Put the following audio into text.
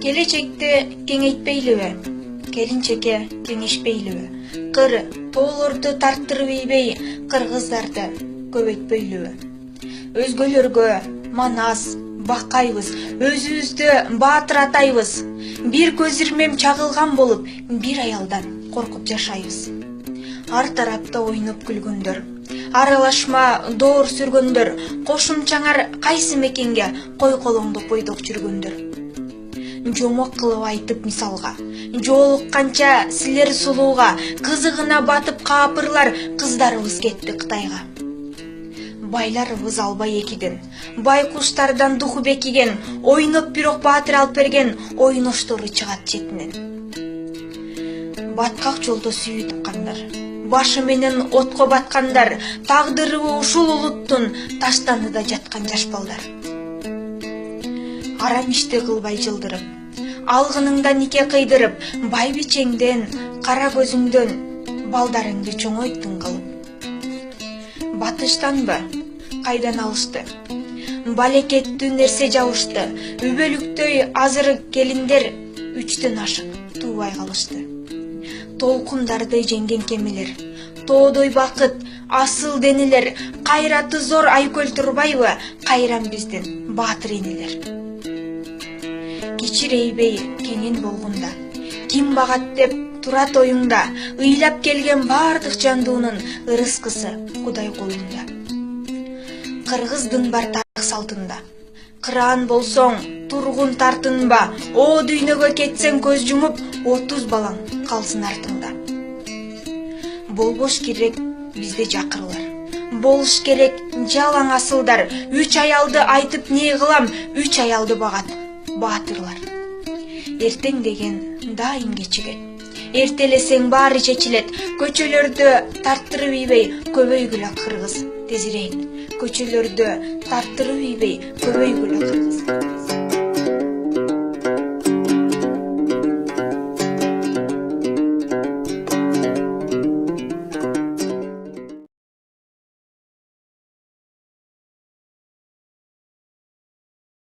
Келечекте кеңейтпейлиби, келинчекке кеңешпейлиби, кыр тоолорду тарттырып ийбей, кыргыздарды көбөйтпөйлүбү? Өзгөлөргө манас баккайбыз, өзүбүздү баатыр атайбыз. Бир көз ирмем чагылган болуп, бир аялдан коркуп жашайбыз. Ар тарапта ойноп күлгөндөр, аралашма доор сүргөндөр, кошумчаңар кайсы мекенге кой колоңду бойдоп жүргөндөр. Жомок кылып айтып мисалга, жолукканча силер сулууга, кызыгына батып каапырлар кыздарыбыз кетти Кытайга. Байларыбыз албай экиден, байкуштардан духу бекиген, ойноп бирок баатыр алып берген ойноштору чыгат четинен. Баткак жолдо сүйүү тапкандар, башы менен отко баткандар, тагдыры ушул улуттун таштанында жаткан жаш балдар. Арам ишти кылбай жылдырып, алгыныңда нике кыйдырып, байбичеңден, кара көзүңдөн балдарыңды чоңойттуң кылып. Батыштанбы? Кайдан алышты? Балекеттүү нерсе жабышты, үбөлүктөй азыр келиндер 3төн ашык туубай калышты. Толкундарды жеңген кемелер, тоодой бакыт, асыл денелер, кайраты зор Айкөл Турбаева, кайран биздин баатыр энелер. Кичирейбей кенен болгонда, ким багат деп турат оюңда, ыйлап келген бардык жандуунун ырыскысы Кудай колунда. Кыргыздын бар тарых салтында, кыраан болсоң тургун тартынба, о дүйнөгө кетсең көз жумуп, 30 балаң калсын артыңда. Болбош керек бизде жакырлар, болуш керек жалаң асылдар, 3 аялды айтып не кылам, 3 аялды багат баатырлар. Эртең деген дайым кечигет, эртелесең баары чечилет, көчөлөрдү тарттырып ийбей, көбөйгүлө кыргыз тезирээт. Көчөлөрдү тарттырып ийбей, көбөйгүлө кыргыз.